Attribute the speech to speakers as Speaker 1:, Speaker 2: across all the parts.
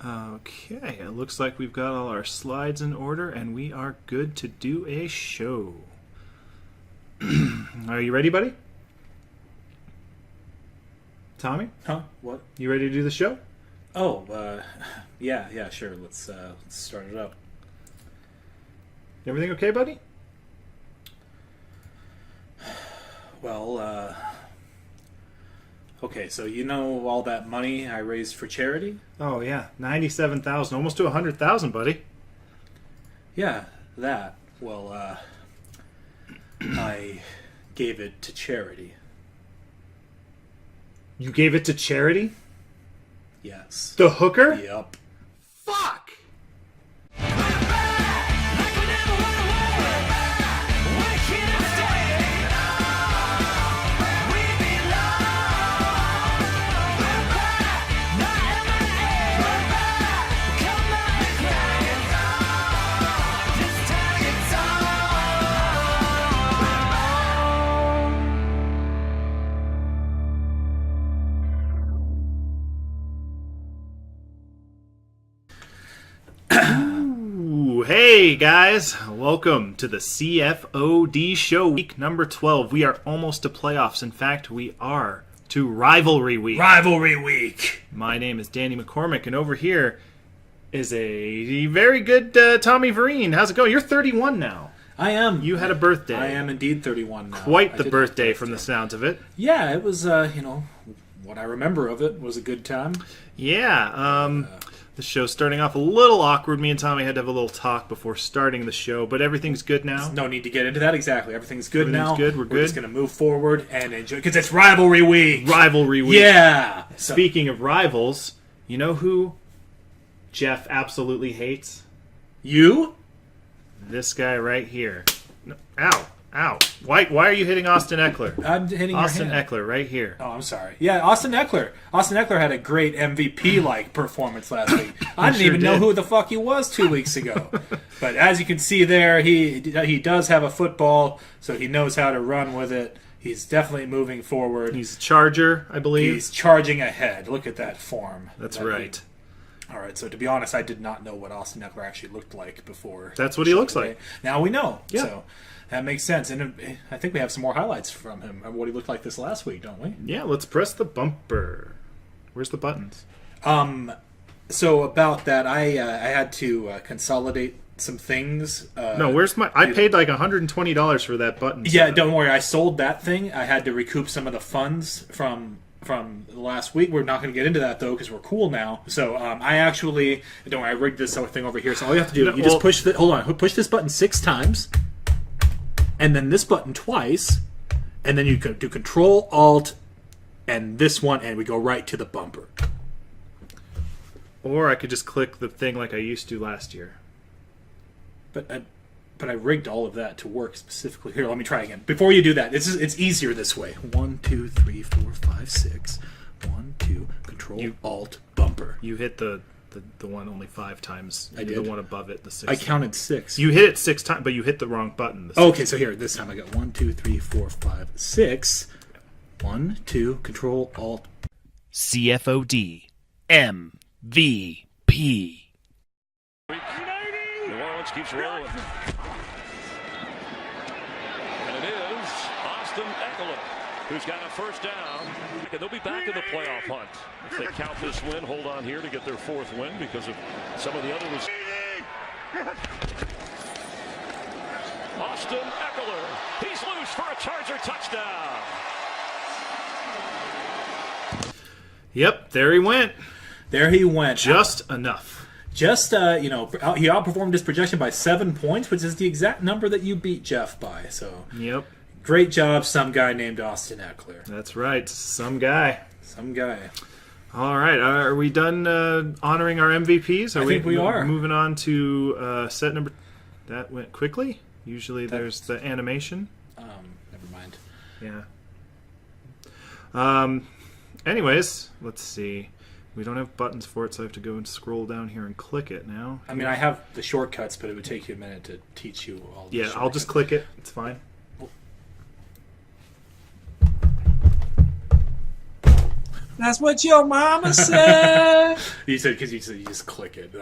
Speaker 1: Okay, it looks like we've got all our slides in order and we are good to do a show. Are you ready, buddy? Tommy?
Speaker 2: Huh? What?
Speaker 1: You ready to do the show?
Speaker 2: Oh, yeah, sure. Let's start it up.
Speaker 1: Everything okay, buddy?
Speaker 2: Well, okay, so you know all that money I raised for charity?
Speaker 1: Oh yeah, 97,000, almost to 100,000, buddy.
Speaker 2: Yeah, that. Well, I gave it to charity.
Speaker 1: You gave it to charity?
Speaker 2: Yes.
Speaker 1: The hooker?
Speaker 2: Yep.
Speaker 1: Fuck! Hey guys, welcome to the CFoD Show, week number 12. We are almost to playoffs. In fact, we are to Rivalry Week.
Speaker 2: Rivalry Week!
Speaker 1: My name is Danny McCormick, and over here is a very good Tommy Vereen. How's it going? You're 31 now.
Speaker 2: I am.
Speaker 1: You had a birthday.
Speaker 2: I am indeed 31 now.
Speaker 1: Quite the birthday from the sounds of it.
Speaker 2: Yeah, it was, what I remember of it was a good time.
Speaker 1: Yeah, the show's starting off a little awkward. Me and Tommy had to have a little talk before starting the show, but everything's good now.
Speaker 2: No need to get into that. Exactly. Everything's good now.
Speaker 1: Everything's good. We're
Speaker 2: just going to move forward and enjoy, because it's Rivalry Week.
Speaker 1: Rivalry Week.
Speaker 2: Yeah.
Speaker 1: Speaking of rivals, you know who Jeff absolutely hates?
Speaker 2: You?
Speaker 1: This guy right here. No, ow. Why are you hitting Austin Eckler?
Speaker 2: I'm hitting
Speaker 1: Austin
Speaker 2: your hand.
Speaker 1: Eckler right here.
Speaker 2: Oh, I'm sorry. Yeah, Austin Eckler. Austin Eckler had a great MVP-like performance last week. I didn't even know who the fuck he was 2 weeks ago. But as you can see there, he does have a football, so he knows how to run with it. He's definitely moving forward.
Speaker 1: He's a Charger, I believe.
Speaker 2: He's charging ahead. Look at that form.
Speaker 1: That's right.
Speaker 2: All right, so to be honest, I did not know what Austin Eckler actually looked like before.
Speaker 1: That's what he looks like.
Speaker 2: Now we know.
Speaker 1: Yeah.
Speaker 2: So that makes sense. And I think we have some more highlights from him of what he looked like this last week, don't we?
Speaker 1: Yeah, let's press the bumper. Where's the buttons?
Speaker 2: So about that, I had to consolidate some things.
Speaker 1: No, where's my... I paid like $120 for that button.
Speaker 2: Yeah, don't worry. I sold that thing. I had to recoup some of the funds from last week. We're not going to get into that, though, because we're cool now. So I actually... Don't worry, I rigged this thing over here. So all you have to do, just push the... Hold on. Push this button 6 times. And then this button twice. And then you can do Control, Alt, and this one, and we go right to the bumper.
Speaker 1: Or I could just click the thing like I used to last year.
Speaker 2: But I rigged all of that to work specifically. Here, let me try again. Before you do that, it's easier this way. 1, 2, 3, 4, 5, 6. 1, 2, Control, Alt, bumper.
Speaker 1: You hit the one only 5 times.
Speaker 2: I did.
Speaker 1: The one above it, the 6th.
Speaker 2: I counted 6.
Speaker 1: You hit it 6 times, but you hit the wrong button.
Speaker 2: Okay, so here, this time I got 1, 2, 3, 4, 5, 6. 1, 2, Control, Alt.
Speaker 3: CFoD MVP.
Speaker 4: New Orleans keeps rolling. And it is Austin Eckler who's got a first down. And they'll be back in the playoff hunt. If they count this win, hold on here to get their 4th win because of some of the other was. Austin Eckler. He's loose for a Charger touchdown.
Speaker 1: Yep, there he went.
Speaker 2: There he went.
Speaker 1: Just enough.
Speaker 2: Just, he outperformed his projection by 7 points, which is the exact number that you beat Jeff by. So,
Speaker 1: Yep.
Speaker 2: Great job, some guy named Austin Eckler.
Speaker 1: That's right. Some guy.
Speaker 2: Some guy.
Speaker 1: All right. Are we done honoring our MVPs?
Speaker 2: I think we are.
Speaker 1: Moving on to set number... That went quickly. Usually there's the animation.
Speaker 2: Never mind.
Speaker 1: Yeah. Anyways, let's see. We don't have buttons for it, so I have to go and scroll down here and click it now.
Speaker 2: I mean, I have the shortcuts, but it would take you a minute to teach you all the shortcuts.
Speaker 1: I'll just click it. It's fine.
Speaker 2: That's what your mama said. You said because you said you just click it.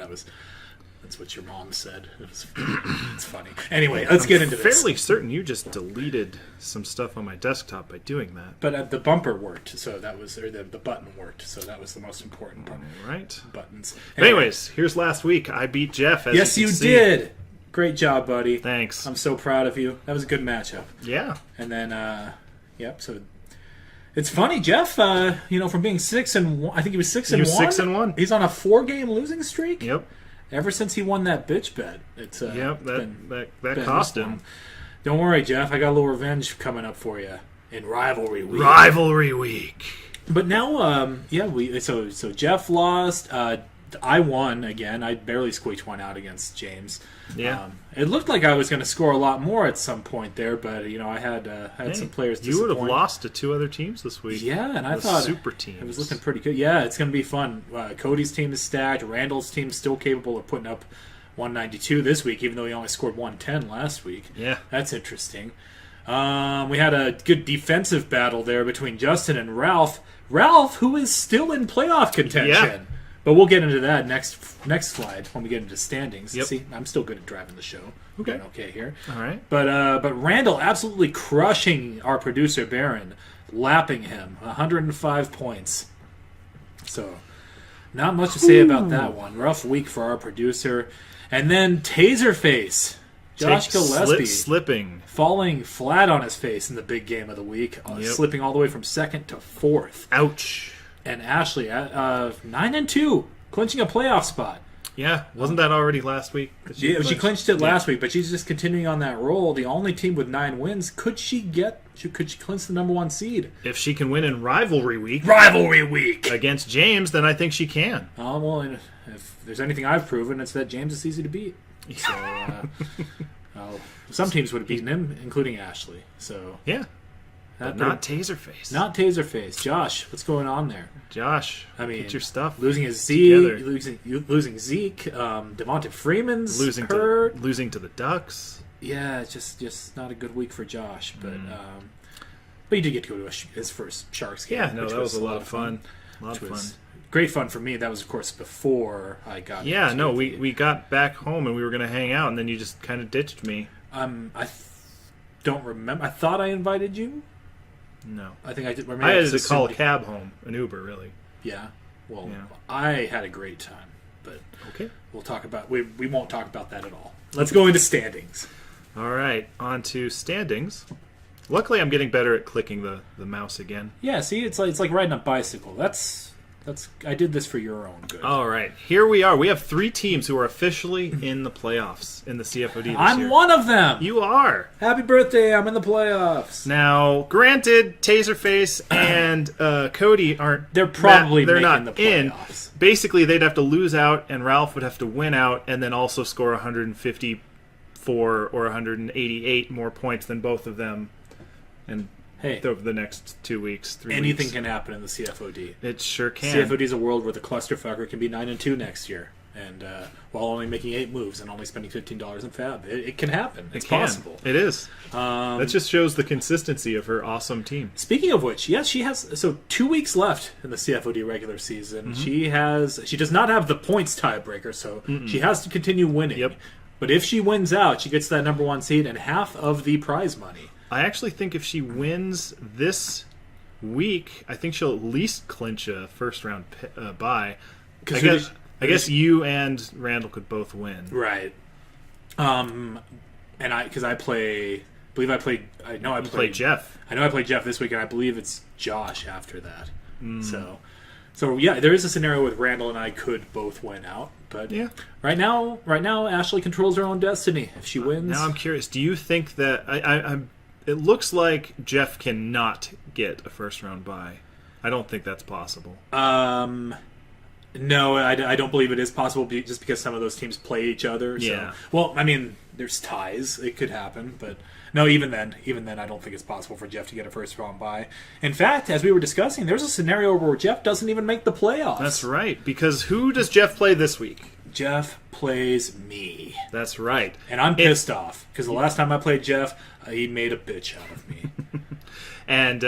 Speaker 2: That's what your mom said. It's funny. Anyway, let's get into this.
Speaker 1: Fairly certain you just deleted some stuff on my desktop by doing that.
Speaker 2: But the bumper worked, so that was, or the button worked, so that was the most important part.
Speaker 1: Right.
Speaker 2: Buttons.
Speaker 1: But anyways, here's last week. I beat Jeff. As
Speaker 2: Yes,
Speaker 1: you
Speaker 2: you
Speaker 1: can see.
Speaker 2: did. Great job, buddy.
Speaker 1: Thanks.
Speaker 2: I'm so proud of you. That was a good matchup.
Speaker 1: Yeah.
Speaker 2: And then, so it's funny, Jeff. From being 6-1, I think he was 6-1.
Speaker 1: He was 6-1.
Speaker 2: He's on a 4-game losing streak.
Speaker 1: Yep.
Speaker 2: Ever since he won that bitch bet,
Speaker 1: That cost him.
Speaker 2: Don't worry, Jeff. I got a little revenge coming up for you in rivalry week.
Speaker 1: Rivalry week.
Speaker 2: But now, so Jeff lost. I won again. I barely squeaked one out against James.
Speaker 1: Yeah.
Speaker 2: It looked like I was going to score a lot more at some point there, but I had some players disappoint.
Speaker 1: You would have lost to 2 other teams this week.
Speaker 2: Yeah, and I
Speaker 1: The
Speaker 2: thought
Speaker 1: super teams.
Speaker 2: it was looking pretty good. Yeah, it's going to be fun. Cody's team is stacked. Randall's team is still capable of putting up 192 this week, even though he only scored 110 last week.
Speaker 1: Yeah.
Speaker 2: That's interesting. We had a good defensive battle there between Justin and Ralph. Ralph, who is still in playoff contention.
Speaker 1: Yeah.
Speaker 2: But we'll get into that next slide when we get into standings.
Speaker 1: Yep.
Speaker 2: See, I'm still good at driving the show.
Speaker 1: Okay.
Speaker 2: Doing okay here.
Speaker 1: All right.
Speaker 2: But Randall absolutely crushing our producer Baron, lapping him 105 points. So not much to say about that one. Rough week for our producer. And then Taserface, Josh Gillespie,
Speaker 1: slipping,
Speaker 2: falling flat on his face in the big game of the week, slipping all the way from 2nd to 4th.
Speaker 1: Ouch.
Speaker 2: And Ashley at 9-2, clinching a playoff spot.
Speaker 1: Yeah, wasn't that already last week?
Speaker 2: She clinched it last week, but she's just continuing on that roll. The only team with 9 wins. Could she clinch the number 1 seed?
Speaker 1: If she can win in rivalry week against James, then I think she can.
Speaker 2: Well, if there's anything I've proven, it's that James is easy to beat. So some teams would have beaten him, including Ashley. So
Speaker 1: yeah. But not Taserface.
Speaker 2: Not Taserface. Josh, what's going on there?
Speaker 1: Josh, get your stuff.
Speaker 2: Losing his Zeke, losing Zeke, Devonta Freeman's hurt.
Speaker 1: Losing to the Ducks.
Speaker 2: Yeah, it's just not a good week for Josh. But he did get to go to his first Sharks game.
Speaker 1: Yeah, no, that was a lot of fun.
Speaker 2: Great fun for me. That was, of course, before I got.
Speaker 1: Yeah, no, we got back home and we were going to hang out, and then you just kind of ditched me.
Speaker 2: I don't remember. I thought I invited you.
Speaker 1: No.
Speaker 2: I think I did.
Speaker 1: I had to call a cab home, an Uber, really.
Speaker 2: Yeah. Well, I had a great time, but
Speaker 1: okay,
Speaker 2: we'll talk about. We won't talk about that at all. Let's go into standings.
Speaker 1: All right, on to standings. Luckily, I'm getting better at clicking the mouse again.
Speaker 2: Yeah. See, it's like riding a bicycle. That's. I did this for your own good.
Speaker 1: All right, here we are. We have 3 teams who are officially in the playoffs in the CFoD this year.
Speaker 2: I'm one of them.
Speaker 1: You are.
Speaker 2: Happy birthday! I'm in the playoffs.
Speaker 1: Now, granted, Taserface and Cody aren't.
Speaker 2: They're probably
Speaker 1: they're
Speaker 2: making
Speaker 1: not
Speaker 2: the playoffs.
Speaker 1: Basically, they'd have to lose out, and Ralph would have to win out, and then also score 154 or 188 more points than both of them. And over the next 2 weeks, 3 weeks.
Speaker 2: Anything can happen in the CFoD.
Speaker 1: It sure can.
Speaker 2: CFoD is a world where the clusterfucker can be 9-2 next year, and while only making 8 moves and only spending $15 in fab, it can happen. It's possible.
Speaker 1: It is. That just shows the consistency of her awesome team.
Speaker 2: Speaking of which, yes, she has 2 weeks left in the CFoD regular season. Mm-hmm. She does not have the points tiebreaker, so she has to continue winning.
Speaker 1: Yep.
Speaker 2: But if she wins out, she gets that number 1 seed and half of the prize money.
Speaker 1: I actually think if she wins this week, I think she'll at least clinch a first-round bye. I guess you and Randall could both win.
Speaker 2: Right. And I play Jeff. I know I played Jeff this week, and I believe it's Josh after that. So yeah, there is a scenario with Randall and I could both win out. But right now, Ashley controls her own destiny. If she wins,
Speaker 1: now I'm curious. Do you think that I'm? It looks like Jeff cannot get a first-round bye. I don't think that's possible.
Speaker 2: No, I don't believe it is possible just because some of those teams play each other.
Speaker 1: Yeah.
Speaker 2: So. Well, I mean, there's ties. It could happen. But no, even then, I don't think it's possible for Jeff to get a first-round bye. In fact, as we were discussing, there's a scenario where Jeff doesn't even make the playoffs.
Speaker 1: That's right. Because who does Jeff play this week?
Speaker 2: Jeff plays me.
Speaker 1: That's right.
Speaker 2: And I'm pissed off because the last time I played Jeff, he made a bitch out of me.
Speaker 1: And,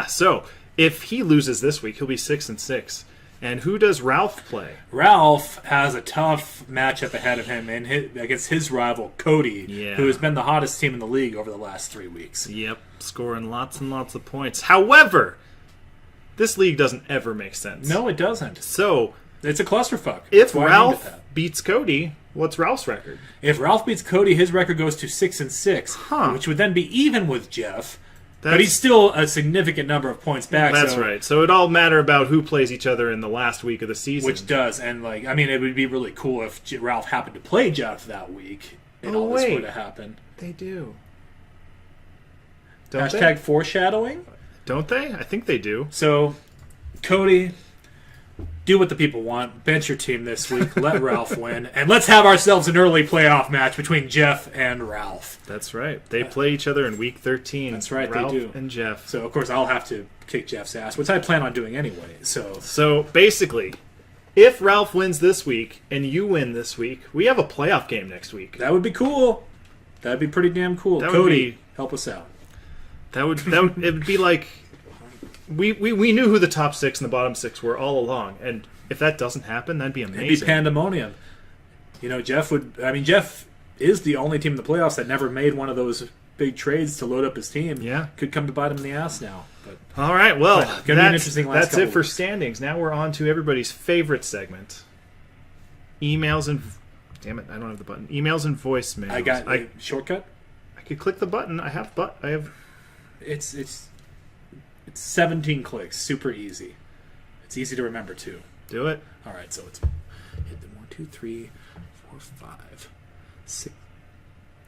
Speaker 1: so if he loses this week, he'll be 6-6. And who does Ralph play?
Speaker 2: Ralph has a tough matchup ahead of him against his rival, Cody, who has been the hottest team in the league over the last 3 weeks.
Speaker 1: Yep, scoring lots and lots of points. However, this league doesn't ever make sense.
Speaker 2: No, it doesn't.
Speaker 1: So,
Speaker 2: it's a clusterfuck.
Speaker 1: If Ralph beats Cody, what's Ralph's record?
Speaker 2: If Ralph beats Cody, his record goes to 6-6, which would then be even with Jeff. But he's still a significant number of points back.
Speaker 1: That's right. So it all matter about who plays each other in the last week of the season.
Speaker 2: Which does. And, it would be really cool if Ralph happened to play Jeff that week and all this were to happen.
Speaker 1: They do.
Speaker 2: Hashtag foreshadowing?
Speaker 1: Don't they? I think they do.
Speaker 2: So, Cody, do what the people want. Bench your team this week. Let Ralph win. And let's have ourselves an early playoff match between Jeff and Ralph.
Speaker 1: That's right. They play each other in week 13.
Speaker 2: That's right,
Speaker 1: Ralph
Speaker 2: they do.
Speaker 1: And Jeff.
Speaker 2: So, of course, I'll have to kick Jeff's ass, which I plan on doing anyway.
Speaker 1: So basically, if Ralph wins this week and you win this week, we have a playoff game next week.
Speaker 2: That would be cool. That'd be pretty damn cool. Cody, help us out.
Speaker 1: It would be like we knew who the top 6 and the bottom 6 were all along, and if that doesn't happen, that'd be amazing.
Speaker 2: It'd be pandemonium. Jeff is the only team in the playoffs that never made one of those big trades to load up his team.
Speaker 1: Yeah.
Speaker 2: Could come to bite him in the ass now. But
Speaker 1: all right, well,
Speaker 2: that's
Speaker 1: it for standings. Now we're on to everybody's favorite segment. Emails and... Damn it, I don't have the button. Emails and voicemails.
Speaker 2: I got a shortcut?
Speaker 1: I could click the button. I have...
Speaker 2: It's 17 clicks. Super easy. It's easy to remember, too.
Speaker 1: Do it.
Speaker 2: All right, so it's hit the 1, 2, 3, 4, 5, 6.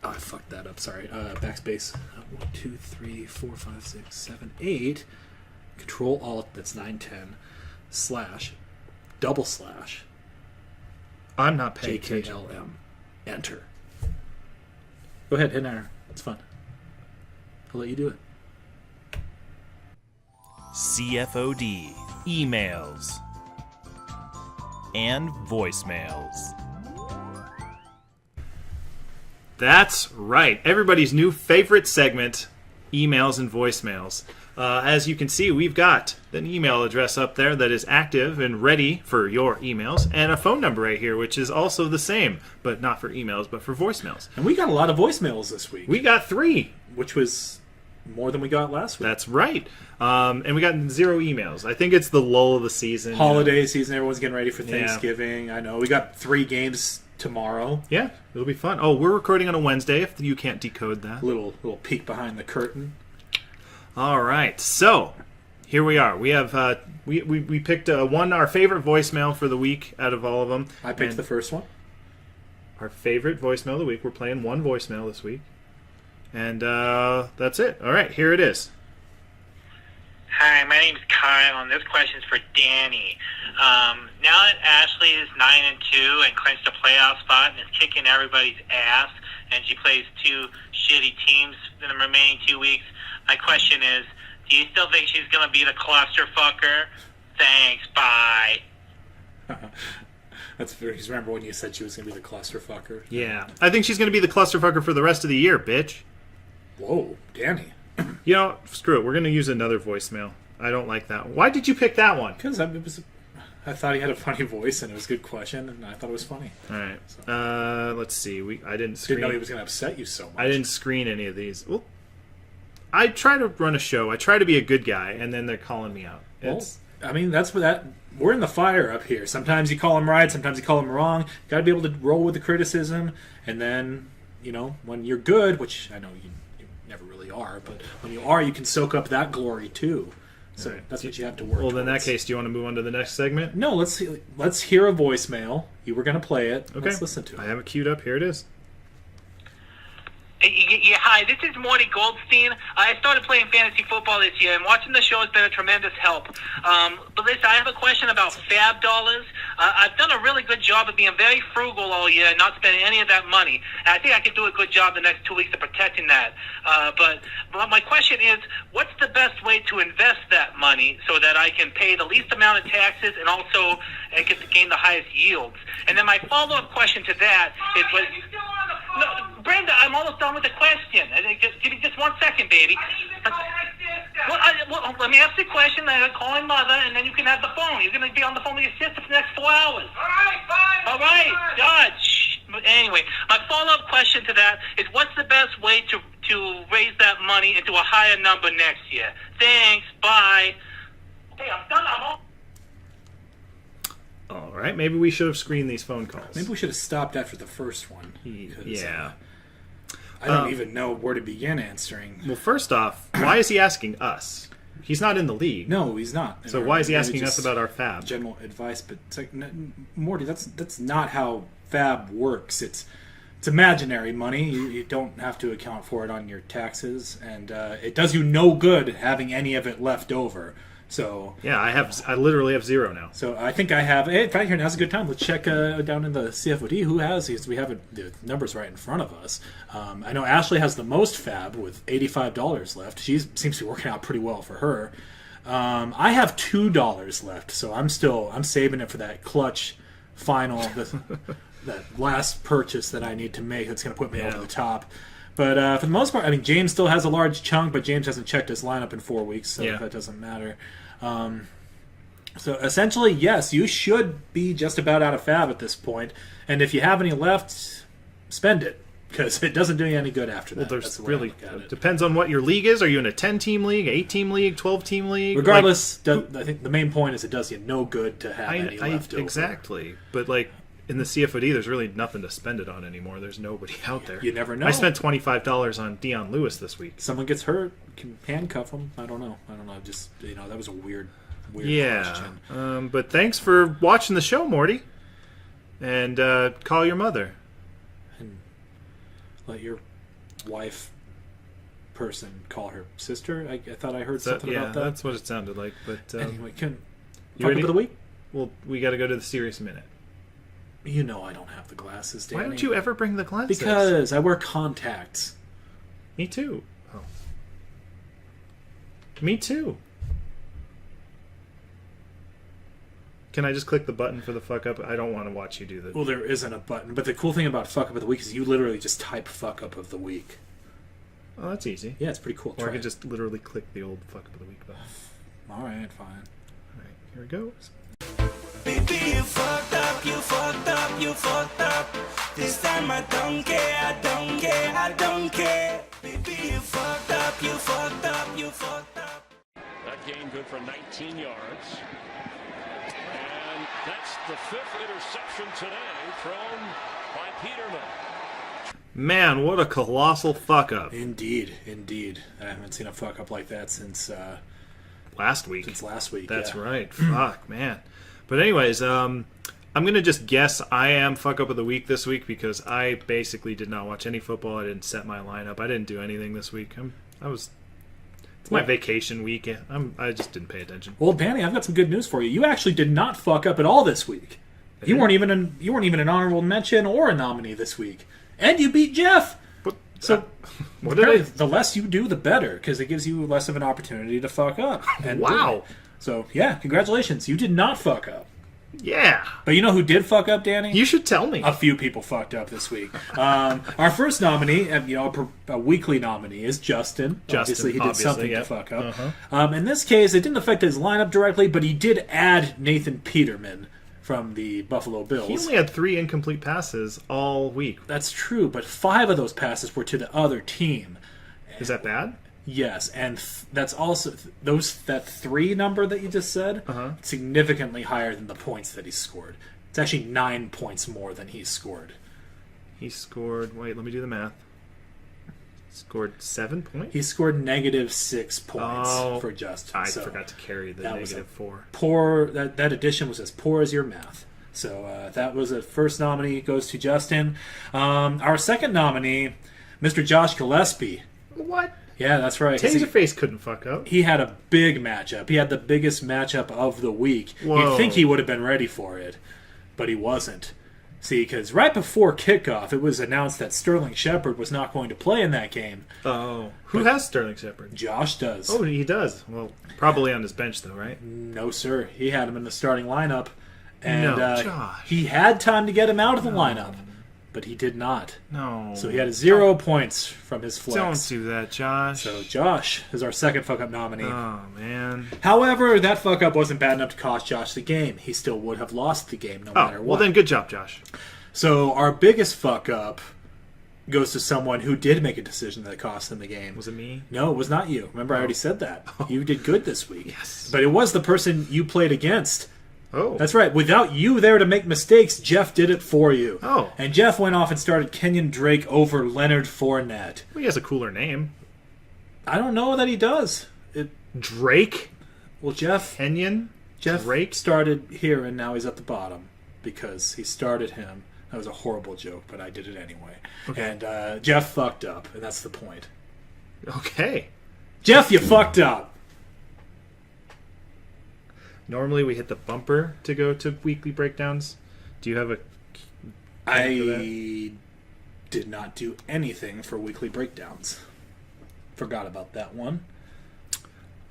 Speaker 2: Oh, I fucked that up. Sorry. Backspace. 1, 2, 3, 4, 5, 6, 7, 8. Control Alt. That's 9, 10. //
Speaker 1: I'm not paying attention.
Speaker 2: JKLM. Enter. Go ahead, hit enter. It's fun. I'll let you do it.
Speaker 3: CFoD emails and voicemails.
Speaker 1: That's right. Everybody's new favorite segment, emails and voicemails. As you can see, we've got an email address up there that is active and ready for your emails, and a phone number right here, which is also the same, but not for emails, but for voicemails.
Speaker 2: And we got a lot of voicemails this week.
Speaker 1: We got 3.
Speaker 2: Which was more than we got last week.
Speaker 1: That's right. And we got 0 emails. I think it's the lull of the season.
Speaker 2: Holiday season, everyone's getting ready for Thanksgiving. I know. We got 3 games tomorrow.
Speaker 1: Yeah, it'll be fun. Oh, we're recording on a Wednesday, if you can't decode that.
Speaker 2: Little peek behind the curtain.
Speaker 1: All right, so here we are. We have we picked our favorite voicemail for the week out of all of them.
Speaker 2: I picked the first one.
Speaker 1: Our favorite voicemail of the week. We're playing one voicemail this week, and that's it. All right, here it is.
Speaker 5: Hi, my name's Kyle, and this question's for Danny. Now that Ashley is 9-2 and clinched a playoff spot and is kicking everybody's ass, and she plays 2 shitty teams in the remaining 2 weeks, my question is, do you still think she's going to be the clusterfucker? Thanks, bye.
Speaker 2: That's very. Remember when you said she was going to be the clusterfucker?
Speaker 1: Yeah, I think she's going to be the clusterfucker for the rest of the year, bitch.
Speaker 2: Whoa, Danny.
Speaker 1: You know, screw it. We're going to use another voicemail. I don't like that one. Why did you pick that one?
Speaker 2: Because I thought he had a funny voice, and it was a good question, and I thought it was funny.
Speaker 1: All right.
Speaker 2: So.
Speaker 1: Let's see. I didn't screen.
Speaker 2: Didn't know he was going to upset you so much.
Speaker 1: I didn't screen any of these. Well, I try to run a show. I try to be a good guy, and then they're calling me out.
Speaker 2: That's what that. We're in the fire up here. Sometimes you call him right, sometimes you call him wrong. You got to be able to roll with the criticism, and then when you're good, which I know you never really are, but when you are, you can soak up that glory too. So that's what you have to work.
Speaker 1: Well, in that case, do you want to move on to the next segment?
Speaker 2: No, let's hear a voicemail. You were going to play it. Okay. Let's listen to it.
Speaker 1: I have it queued up. Here it is.
Speaker 5: Yeah, hi, this is Morty Goldstein. I started playing fantasy football this year, and watching the show has been a tremendous help. But listen, I have a question about fab dollars. I've done a really good job of being very frugal all year and not spending any of that money. And I think I could do a good job the next 2 weeks of protecting that. But my question is, what's the best way to invest that money so that I can pay the least amount of taxes and also get to gain the highest yields? And then my follow-up question to that is... No, Brenda, I'm almost done with the question. Give me just 1 second, baby. Well, let me ask you a question. I'm calling Mother, and then you can have the phone. You're going to be on the phone with your sister for the next 4 hours.
Speaker 6: All right, fine.
Speaker 5: All right, God. Shh. Anyway, my follow-up question to that is, what's the best way to raise that money into a higher number next year? Thanks. Bye. Okay, I'm done. I'm all.
Speaker 1: All right, maybe we should have screened these phone calls.
Speaker 2: Maybe we should have stopped after the first one.
Speaker 1: Yeah.
Speaker 2: I don't even know where to begin answering.
Speaker 1: Well, first off, why is he asking us? He's not in the league.
Speaker 2: No, he's not.
Speaker 1: So why is he asking us about our fab?
Speaker 2: General advice, but it's like, Morty, that's not how fab works. It's imaginary money. You don't have to account for it on your taxes, and it does you no good having any of it left over. So
Speaker 1: yeah, I literally have 0 now.
Speaker 2: So I think I have. Hey, right here, now's a good time. Let's check down in the CFoD who has these. We have the numbers right in front of us. I know Ashley has the most fab with $85 left. She seems to be working out pretty well for her. I have $2 left, so I'm saving it for that clutch final, that last purchase that I need to make. That's going to put me over the top. But for the most part, I mean, James still has a large chunk, but James hasn't checked his lineup in 4 weeks, so that doesn't matter. So essentially, yes, you should be just about out of fab at this point. And if you have any left, spend it, because it doesn't do you any good after that.
Speaker 1: Well, there's really depends on what your league is. Are you in a 10-team league, 8-team league, 12-team league?
Speaker 2: Regardless, I think the main point is it does you no good to have any left over.
Speaker 1: Exactly, but in the CFoD, there's really nothing to spend it on anymore. There's nobody out there.
Speaker 2: You never know.
Speaker 1: I spent $25 on Dion Lewis this week.
Speaker 2: Someone gets hurt, can handcuff him. I don't know. Just that was a weird question.
Speaker 1: But thanks for watching the show, Morty. And call your mother.
Speaker 2: And let your wife person call her sister. I thought I heard something about that.
Speaker 1: Yeah, that's what it sounded like. But
Speaker 2: anyway, fuck
Speaker 1: ready?
Speaker 2: Up of the week?
Speaker 1: Well, we got to go to the serious minute.
Speaker 2: You know I don't have the glasses, Danny.
Speaker 1: Why don't you ever bring the glasses?
Speaker 2: Because I wear contacts.
Speaker 1: Me too. Oh. Me too. Can I just click the button for the fuck up? I don't want to watch you do that.
Speaker 2: Well, there isn't a button. But the cool thing about fuck up of the week is you literally just type fuck up of the week.
Speaker 1: Oh, that's easy.
Speaker 2: Yeah, it's pretty cool.
Speaker 1: Or I could just literally click the old fuck up of the week button.
Speaker 2: All right, fine.
Speaker 1: All right, here it goes.
Speaker 7: Baby, you fucked up, you fucked up, you fucked up. This time I don't care, I don't care, I don't care. Baby, you fucked up, you fucked up, you fucked up.
Speaker 4: That gain good for 19 yards. And that's the 5th interception today thrown by Peterman.
Speaker 1: Man, what a colossal fuck up.
Speaker 2: Indeed. I haven't seen a fuck up like that since
Speaker 1: last week. That's right. Fuck, man. But anyways, I'm going to just guess I am fuck up of the week this week because I basically did not watch any football. I didn't set my lineup. I didn't do anything this week. It's my vacation week. I just didn't pay attention.
Speaker 2: Well, Danny, I've got some good news for you. You actually did not fuck up at all this week. You weren't even an honorable mention or a nominee this week, and you beat Jeff. So the less you do, the better, because it gives you less of an opportunity to fuck up. And
Speaker 1: wow.
Speaker 2: So, yeah, congratulations. You did not fuck up.
Speaker 1: Yeah.
Speaker 2: But you know who did fuck up, Danny?
Speaker 1: You should tell me.
Speaker 2: A few people fucked up this week. Our first nominee, a weekly nominee, is Justin. Obviously, he did something to fuck up.
Speaker 1: Uh-huh.
Speaker 2: In this case, it didn't affect his lineup directly, but he did add Nathan Peterman from the Buffalo Bills.
Speaker 1: He only had 3 incomplete passes all week.
Speaker 2: That's true, but 5 of those passes were to the other team.
Speaker 1: Is that bad?
Speaker 2: Yes, and that's also that 3 number that you just said, significantly higher than the points that he scored. It's actually 9 points more than he scored.
Speaker 1: He scored. Wait, let me do the math. Scored 7 points.
Speaker 2: He scored -6 points for Justin.
Speaker 1: I forgot to carry the -4.
Speaker 2: Poor. That addition was as poor as your math. So that was a first nominee. Goes to Justin. Our second nominee, Mr. Josh Gillespie.
Speaker 1: What?
Speaker 2: Yeah, that's right.
Speaker 1: Taserface couldn't fuck up.
Speaker 2: He had a big matchup. He had the biggest matchup of the week.
Speaker 1: Whoa.
Speaker 2: You'd think he would have been ready for it, but he wasn't. See, because right before kickoff, it was announced that Sterling Shepard was not going to play in that game.
Speaker 1: Oh. Who has Sterling Shepard?
Speaker 2: Josh does.
Speaker 1: Oh, he does. Well, probably on his bench, though, right?
Speaker 2: No, sir. He had him in the starting lineup. And
Speaker 1: Josh.
Speaker 2: he had time to get him out of the lineup. but he did not.
Speaker 1: No.
Speaker 2: So he had 0 points from his flex.
Speaker 1: Don't do that, Josh.
Speaker 2: So Josh is our second fuck-up nominee.
Speaker 1: Oh, man.
Speaker 2: However, that fuck-up wasn't bad enough to cost Josh the game. He still would have lost the game no matter what.
Speaker 1: Well, then good job, Josh.
Speaker 2: So our biggest fuck-up goes to someone who did make a decision that cost them the game.
Speaker 1: Was it me?
Speaker 2: No, it was not you. Remember, I already said that. You did good this week.
Speaker 1: Yes.
Speaker 2: But it was the person you played against.
Speaker 1: Oh.
Speaker 2: That's right. Without you there to make mistakes, Jeff did it for you.
Speaker 1: Oh.
Speaker 2: And Jeff went off and started Kenyon Drake over Leonard Fournette.
Speaker 1: Well, he has a cooler name.
Speaker 2: I don't know that he does.
Speaker 1: Drake?
Speaker 2: Well, Jeff
Speaker 1: Drake?
Speaker 2: started here, and now he's at the bottom because he started him. That was a horrible joke, but I did it anyway. Okay. And Jeff fucked up, and that's the point.
Speaker 1: Okay.
Speaker 2: Jeff, you fucked up.
Speaker 1: Normally we hit the bumper to go to weekly breakdowns. Do you have a...
Speaker 2: I did not do anything for weekly breakdowns. Forgot about that one.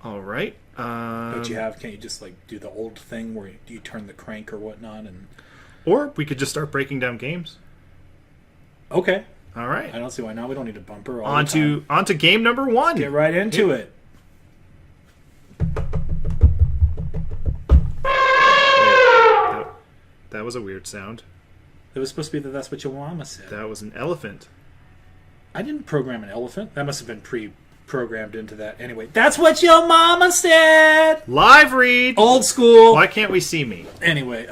Speaker 1: All right.
Speaker 2: Don't you have? Can't you just do the old thing where you turn the crank or whatnot? And
Speaker 1: Or we could just start breaking down games.
Speaker 2: Okay.
Speaker 1: All right.
Speaker 2: I don't see why not. We don't need a bumper.
Speaker 1: On to game number 1.
Speaker 2: Get right into it.
Speaker 1: That was a weird sound.
Speaker 2: It was supposed to be that's what your mama said.
Speaker 1: That was an elephant.
Speaker 2: I didn't program an elephant. That must have been pre-programmed into that. Anyway, that's what your mama said.
Speaker 1: Live read.
Speaker 2: Old school.
Speaker 1: Why can't we see me?
Speaker 2: Anyway,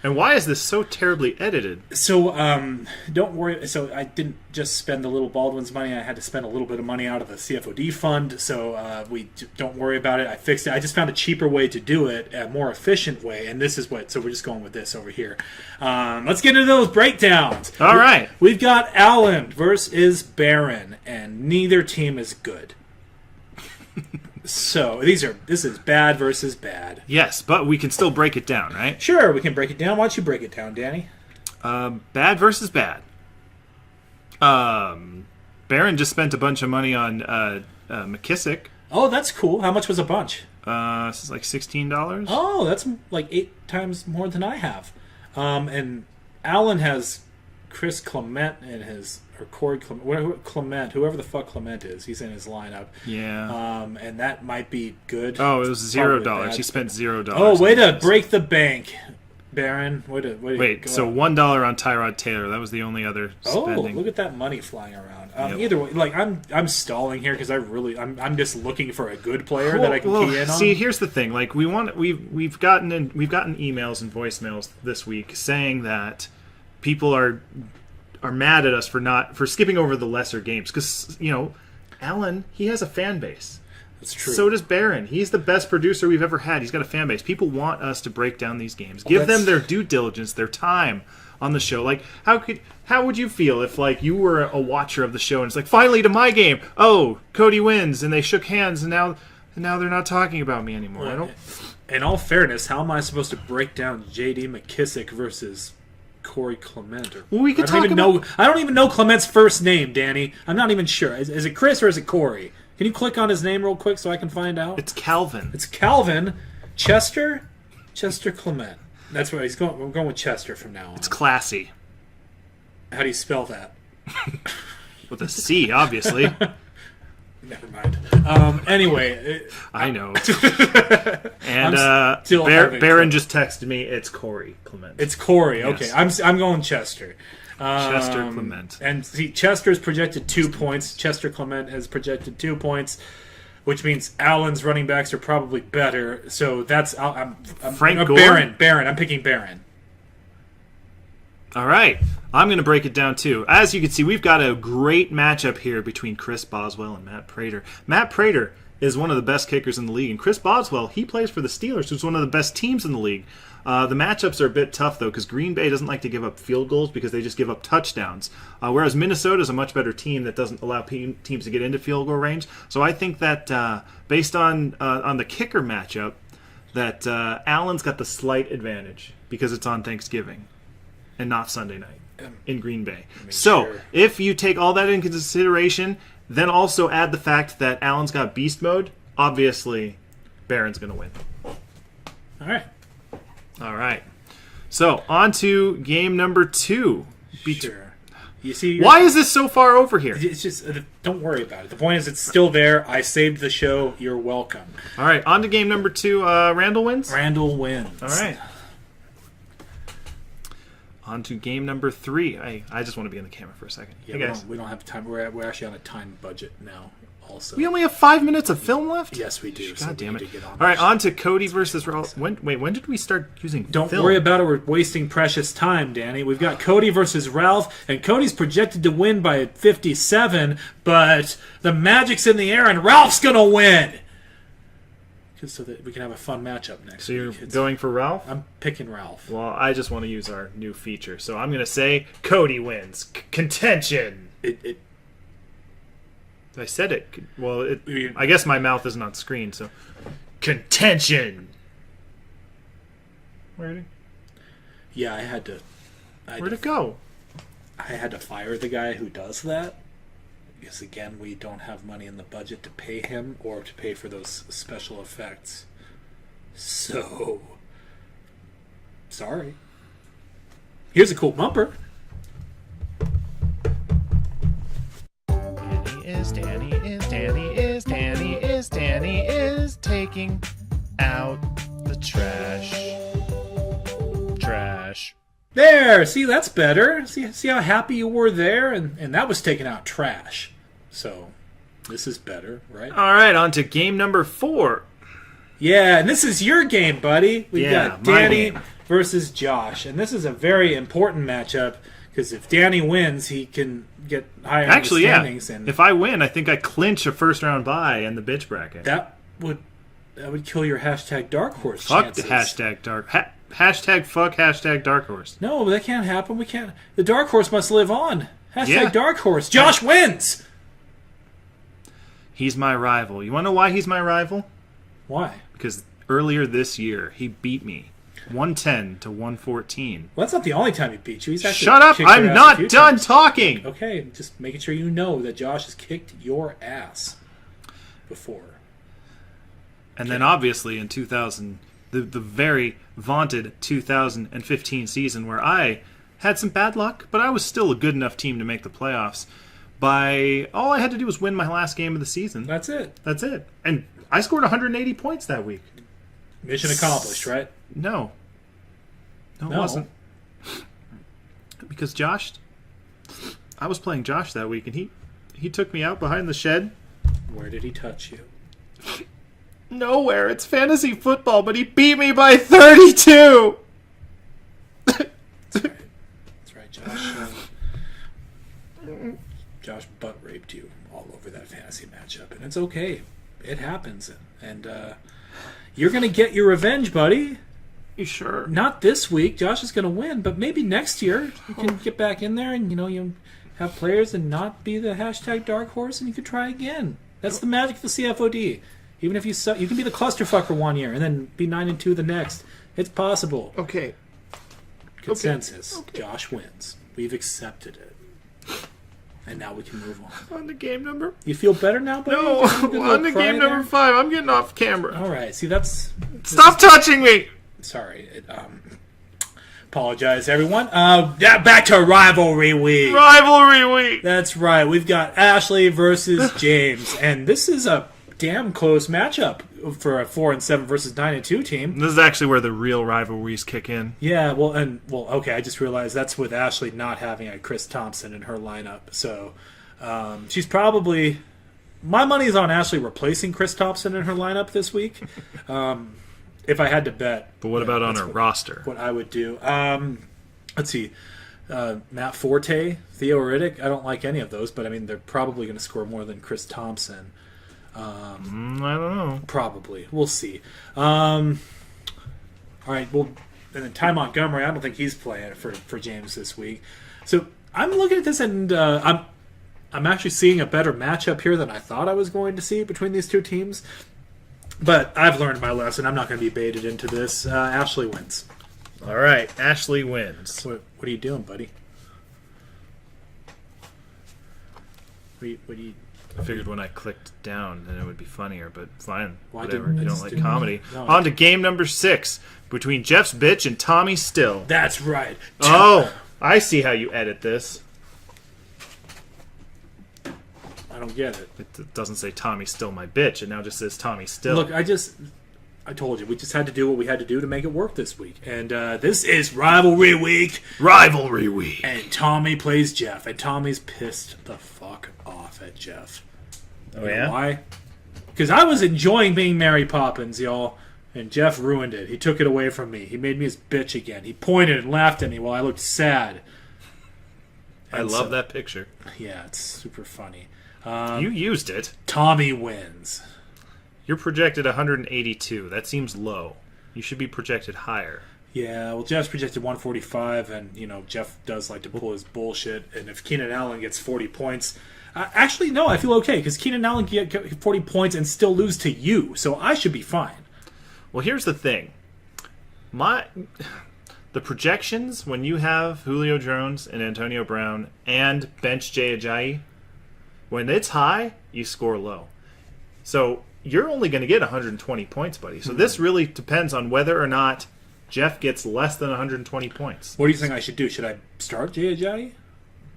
Speaker 1: and why is this so terribly edited?
Speaker 2: So, don't worry. So, I didn't just spend the little Baldwin's money. I had to spend a little bit of money out of the CFoD fund. So, don't worry about it. I fixed it. I just found a cheaper way to do it, a more efficient way. And this is what. So, we're just going with this over here. Let's get into those breakdowns.
Speaker 1: All right.
Speaker 2: We've got Allen versus Barron, and neither team is good. So this is bad versus bad.
Speaker 1: Yes, but we can still break it down, right?
Speaker 2: Sure, we can break it down. Why don't you break it down, Danny?
Speaker 1: Bad versus bad. Barron just spent a bunch of money on McKissick.
Speaker 2: Oh, that's cool. How much was a bunch?
Speaker 1: This is like $16.
Speaker 2: Oh, that's like 8 times more than I have. And Allen has Chris Clement in his... Or Corey Clement, whoever the fuck Clement is, he's in his lineup.
Speaker 1: Yeah.
Speaker 2: And that might be good.
Speaker 1: Oh, it was $0. He spent $0.
Speaker 2: Oh, way to break the bank, Barron.
Speaker 1: Wait, so $1 on Tyrod Taylor. That was the only other spending.
Speaker 2: Oh, look at that money flying around. Either way, I'm stalling here because I'm just looking for a good player that I can key in on.
Speaker 1: See, here's the thing. We've gotten emails and voicemails this week saying that people are mad at us for skipping over the lesser games because Allen, he has a fan base.
Speaker 2: That's true.
Speaker 1: So does Barron. He's the best producer we've ever had. He's got a fan base. People want us to break down these games. Give them their due diligence, their time on the show. Like how would you feel if you were a watcher of the show and it's like, finally to my game. Oh, Cody wins and they shook hands and now they're not talking about me anymore. I don't.
Speaker 2: In all fairness, how am I supposed to break down J.D. McKissick versus Corey Clement?
Speaker 1: Well, we could
Speaker 2: I don't even know Clement's first name, Danny. I'm not even sure. Is it Chris or is it Corey? Can you click on his name real quick so I can find out?
Speaker 1: It's Calvin.
Speaker 2: It's Calvin. Chester Clement. That's what he's going. I'm going with Chester from now on.
Speaker 1: It's classy.
Speaker 2: How do you spell that?
Speaker 1: With a C, obviously.
Speaker 2: Never mind. Anyway,
Speaker 1: I know. And Barron just texted me. It's Corey Clement.
Speaker 2: It's Corey.
Speaker 1: Yes.
Speaker 2: Okay, I'm going Chester.
Speaker 1: Chester Clement.
Speaker 2: And see, Chester's projected 2 points. Chester Clement has projected 2 points, which means Allen's running backs are probably better. So that's I'm
Speaker 1: Frank Gore?
Speaker 2: Barron. I'm picking Barron.
Speaker 1: All right. I'm going to break it down, too. As you can see, we've got a great matchup here between Chris Boswell and Matt Prater. Matt Prater is one of the best kickers in the league, and Chris Boswell, he plays for the Steelers, who's one of the best teams in the league. The matchups are a bit tough, though, because Green Bay doesn't like to give up field goals because they just give up touchdowns, whereas Minnesota is a much better team that doesn't allow teams to get into field goal range. So I think that based on the kicker matchup, that Allen's got the slight advantage because it's on Thanksgiving and not Sunday night in Green Bay. So if you take all that into consideration, then also add the fact that Allen's got beast mode, obviously Barron's going to win.
Speaker 2: All right.
Speaker 1: So on to game number 2.
Speaker 2: Sure. You see,
Speaker 1: Why is this so far over here?
Speaker 2: it's just don't worry about it. The point is, it's still there. I saved the show. You're welcome.
Speaker 1: All right, on to game number 2. Randall wins?
Speaker 2: Randall wins.
Speaker 1: All right. On to game number 3. I just want to be in the camera for a second.
Speaker 2: Yeah,
Speaker 1: Hey, guys.
Speaker 2: we don't have time. We're actually on a time budget now. Also,
Speaker 1: We only have 5 minutes of film left?
Speaker 2: yes, we do.
Speaker 1: God damn it.
Speaker 2: Get on
Speaker 1: All right,
Speaker 2: this.
Speaker 1: on to Cody versus Ralph. When did we start using
Speaker 2: Don't
Speaker 1: film?
Speaker 2: worry about it. We're wasting precious time, Danny. We've got Cody versus Ralph, and Cody's projected to win by 57, but the magic's in the air, and Ralph's going to win. Just so that we can have a fun matchup next
Speaker 1: So you're
Speaker 2: week.
Speaker 1: going for Ralph?
Speaker 2: I'm picking Ralph.
Speaker 1: Well, I just want to use our new feature, so I'm going to say Cody wins. Contention. I said it. Well, I guess my mouth isn't on screen, so contention. Where'd it?
Speaker 2: Yeah, I had to.
Speaker 1: Where'd it go?
Speaker 2: I had to fire the guy who does that. Because, again, we don't have money in the budget to pay him or to pay for those special effects. So, sorry. Here's a cool bumper.
Speaker 3: Danny is taking out the trash.
Speaker 2: There! See, that's better. See how happy you were there? And that was taking out trash. So, this is better, right?
Speaker 1: All right, on to game number 4.
Speaker 2: Yeah, and this is your game, buddy. We've
Speaker 1: Yeah,
Speaker 2: got
Speaker 1: my
Speaker 2: Danny
Speaker 1: game.
Speaker 2: versus Josh. And this is a very important matchup because if Danny wins, he can get higher
Speaker 1: Actually,
Speaker 2: in the
Speaker 1: yeah.
Speaker 2: standings. And
Speaker 1: If I win, I think I clinch a first-round bye in the bitch bracket.
Speaker 2: that would kill your hashtag dark horse
Speaker 1: Fuck
Speaker 2: chances.
Speaker 1: the hashtag dark. Hashtag fuck hashtag dark horse.
Speaker 2: No, but that can't happen. We can't. The dark horse must live on. Hashtag
Speaker 1: Yeah.
Speaker 2: dark horse. Josh wins!
Speaker 1: He's my rival. You want to know why he's my rival?
Speaker 2: Why?
Speaker 1: Because earlier this year, he beat me 110 to 114.
Speaker 2: Well, that's not the only time he beat you. He's actually
Speaker 1: Shut up!
Speaker 2: kicked your
Speaker 1: I'm
Speaker 2: ass a
Speaker 1: not
Speaker 2: few
Speaker 1: done
Speaker 2: times.
Speaker 1: talking!
Speaker 2: Okay, just making sure you know that Josh has kicked your ass before.
Speaker 1: And then obviously in 2000, the very vaunted 2015 season where I had some bad luck, but I was still a good enough team to make the playoffs. All I had to do was win my last game of the season.
Speaker 2: That's it.
Speaker 1: That's it. And I scored 180 points that week.
Speaker 2: Mission accomplished, right?
Speaker 1: No, it
Speaker 2: No.
Speaker 1: wasn't. Because I was playing Josh that week, and he took me out behind the shed.
Speaker 2: Where did he touch you?
Speaker 1: Nowhere. It's fantasy football, but he beat me by 32.
Speaker 2: That's right, Josh. Josh butt raped you all over that fantasy matchup, and it's okay. It happens, and you're gonna get your revenge, buddy.
Speaker 1: You sure?
Speaker 2: Not this week. Josh is gonna win, but maybe next year you can get back in there, and you have players and not be the hashtag dark horse, and you could try again. That's the magic of the CFoD. Even if you suck, you can be the clusterfucker one year and then be 9-2 the next. It's possible.
Speaker 1: Okay.
Speaker 2: Consensus.
Speaker 1: Okay.
Speaker 2: Josh wins. We've accepted it. And now we can move on.
Speaker 1: On to game number.
Speaker 2: You feel better now, buddy?
Speaker 1: No,
Speaker 2: You got a good
Speaker 1: on
Speaker 2: little
Speaker 1: to
Speaker 2: cry
Speaker 1: game number
Speaker 2: there?
Speaker 1: 5. I'm getting off camera.
Speaker 2: All right. See, that's...
Speaker 1: Stop touching me.
Speaker 2: Sorry. Apologize, everyone. Back to Rivalry Week.
Speaker 1: Rivalry week.
Speaker 2: That's right. We've got Ashley versus James. And this is a damn close matchup for a 4-7 versus 9-2 team.
Speaker 1: This is actually where the real rivalries kick in.
Speaker 2: Yeah, well, okay, I just realized that's with Ashley not having a Chris Thompson in her lineup. So she's probably... My money's on Ashley replacing Chris Thompson in her lineup this week. If I had to bet.
Speaker 1: But what about on her roster?
Speaker 2: What I would do. Let's see. Matt Forte, Theo Riddick. I don't like any of those, but I mean, they're probably going to score more than Chris Thompson.
Speaker 1: I don't know.
Speaker 2: Probably. We'll see. All right. Well, and then Ty Montgomery, I don't think he's playing for James this week. So I'm looking at this, and I'm actually seeing a better matchup here than I thought I was going to see between these two teams. But I've learned my lesson. I'm not going to be baited into this. Ashley wins.
Speaker 1: All right, Ashley wins.
Speaker 2: What are you doing, buddy? What do you
Speaker 1: I figured when I clicked down, then it would be funnier, but fine.
Speaker 2: Why
Speaker 1: Whatever.
Speaker 2: didn't-
Speaker 1: You
Speaker 2: I
Speaker 1: don't
Speaker 2: just
Speaker 1: like
Speaker 2: didn't-
Speaker 1: comedy.
Speaker 2: No.
Speaker 1: On to game number 6 between Jeff's bitch and Tommy Still.
Speaker 2: That's right.
Speaker 1: Oh, I see how you edit this.
Speaker 2: I don't get it.
Speaker 1: It doesn't say Tommy's still my bitch. It now just says Tommy still.
Speaker 2: Look, I told you, we just had to do what we had to do to make it work this week. And this is Rivalry Week.
Speaker 1: Rivalry Week.
Speaker 2: And Tommy plays Jeff. And Tommy's pissed the fuck off at Jeff.
Speaker 1: Oh, yeah?
Speaker 2: Why? Because I was enjoying being Mary Poppins, y'all. And Jeff ruined it. He took it away from me. He made me his bitch again. He pointed and laughed at me while I looked sad.
Speaker 1: I love that picture.
Speaker 2: Yeah, it's super funny.
Speaker 1: You used it.
Speaker 2: Tommy wins.
Speaker 1: You're projected 182. That seems low. You should be projected higher.
Speaker 2: Yeah, well, Jeff's projected 145, and, you know, Jeff does like to pull his bullshit. And if Keenan Allen gets 40 points... actually, no, I feel okay, because Keenan Allen can get 40 points and still lose to you, so I should be fine.
Speaker 1: Well, here's the thing. The projections, when you have Julio Jones and Antonio Brown and bench Jay Ajayi, when it's high, you score low. So you're only going to get 120 points, buddy. So this really depends on whether or not Jeff gets less than 120 points.
Speaker 2: What do you think I should do? Should I start Jay Ajayi?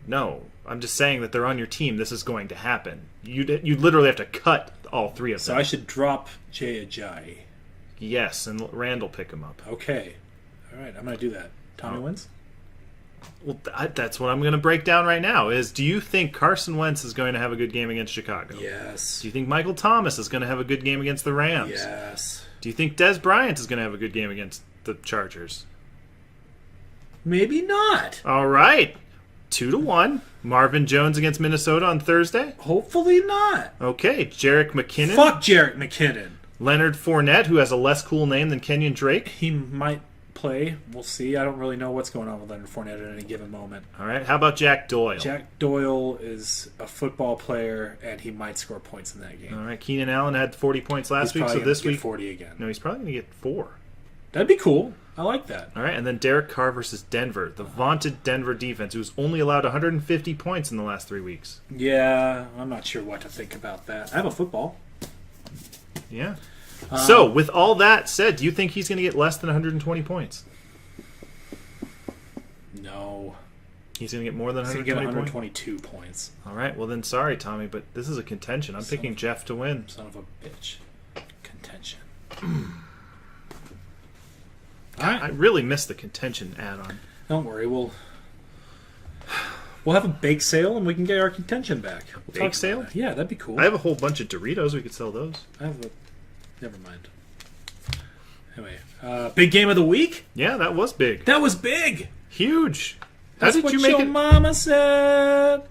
Speaker 1: No, I'm just saying that they're on your team. This is going to happen. You literally have to cut all three of them.
Speaker 2: So I should drop Jay Ajayi.
Speaker 1: Yes, and Randall pick him up.
Speaker 2: Okay. All right, I'm going to do that. Tommy wins?
Speaker 1: Well, that's what I'm going to break down right now. Do you think Carson Wentz is going to have a good game against Chicago?
Speaker 2: Yes.
Speaker 1: Do you think Michael Thomas is going to have a good game against the Rams?
Speaker 2: Yes.
Speaker 1: Do you think Dez Bryant is going to have a good game against the Chargers?
Speaker 2: Maybe not.
Speaker 1: All right. 2-1. Marvin Jones against Minnesota on Thursday?
Speaker 2: Hopefully not.
Speaker 1: Okay. Jerick McKinnon?
Speaker 2: Fuck Jerick McKinnon.
Speaker 1: Leonard Fournette, who has a less cool name than Kenyon Drake?
Speaker 2: He might play. We'll see. I don't really know what's going on with Leonard Fournette at any given moment.
Speaker 1: All right. How about Jack Doyle?
Speaker 2: Jack Doyle is a football player, and he might score points in that game.
Speaker 1: All right. Keenan Allen had 40 points last week, so
Speaker 2: He's
Speaker 1: this
Speaker 2: probably
Speaker 1: week
Speaker 2: 40 again.
Speaker 1: No, he's probably going to get 4.
Speaker 2: That'd be cool. I like that.
Speaker 1: All right, and then Derek Carr versus Denver, the vaunted Denver defense, who's only allowed 150 points in the last 3 weeks.
Speaker 2: Yeah, I'm not sure what to think about that. I have a football.
Speaker 1: Yeah. So, with all that said, do you think he's going to get less than 120 points?
Speaker 2: No.
Speaker 1: He's going to get more than
Speaker 2: He's going to get
Speaker 1: 120
Speaker 2: 122 points.
Speaker 1: All right, well then, sorry, Tommy, but this is a contention. I'm picking Jeff to win.
Speaker 2: Son of a bitch. Contention.
Speaker 1: I really missed the contention add-on.
Speaker 2: Don't worry, we'll have a bake sale and we can get our contention back.
Speaker 1: Bake sale?
Speaker 2: Yeah, that'd be cool.
Speaker 1: I have a whole bunch of Doritos. We could sell those.
Speaker 2: Never mind. Anyway, big game of the week?
Speaker 1: Yeah, that was big.
Speaker 2: That was big!
Speaker 1: Huge.
Speaker 2: That's
Speaker 1: How did
Speaker 2: what
Speaker 1: you make
Speaker 2: your
Speaker 1: it?
Speaker 2: mama said!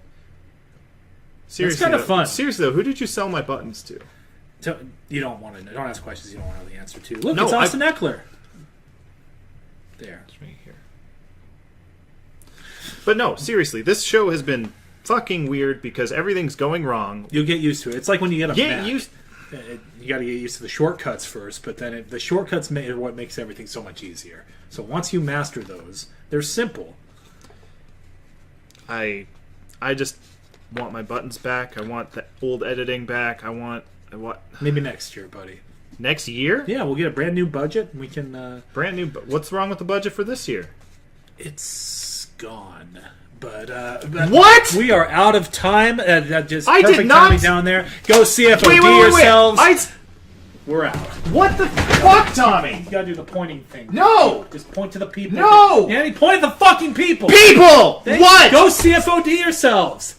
Speaker 1: Seriously,
Speaker 2: kinda
Speaker 1: though-
Speaker 2: fun.
Speaker 1: Seriously, though, who did you sell my buttons to?
Speaker 2: So, you don't want to know. Don't ask questions you don't want to know the answer to. Look,
Speaker 1: No,
Speaker 2: it's Austin Eckler. There.
Speaker 1: It's right here. But no, seriously, this show has been fucking weird because everything's going wrong.
Speaker 2: You'll get used to it. It's like when you get a
Speaker 1: Get
Speaker 2: Mac.
Speaker 1: used.
Speaker 2: You got to get used to the shortcuts first, but then the shortcuts are what makes everything so much easier. So once you master those, they're simple.
Speaker 1: I just want my buttons back. I want the old editing back. I want.
Speaker 2: Maybe next year, buddy.
Speaker 1: Next year?
Speaker 2: Yeah, we'll get a brand new budget, and we can.
Speaker 1: Brand new. What's wrong with the budget for this year?
Speaker 2: It's gone. But
Speaker 1: What?
Speaker 2: We are out of time. Just
Speaker 1: I did
Speaker 2: perfect
Speaker 1: not-
Speaker 2: timing down there. Go CFoD
Speaker 1: Wait.
Speaker 2: yourselves. We're out.
Speaker 1: What the fuck, Tommy?
Speaker 2: You gotta do the pointing thing.
Speaker 1: No!
Speaker 2: Just point to the people.
Speaker 1: No!
Speaker 2: Danny, point at the fucking people.
Speaker 1: People! What?
Speaker 2: Go CFOD yourselves.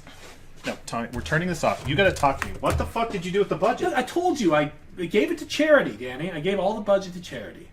Speaker 1: No, Tommy, we're turning this off. You gotta talk to me. What the fuck did you do with the budget?
Speaker 2: I told you I gave it to charity, Danny. I gave all the budget to charity.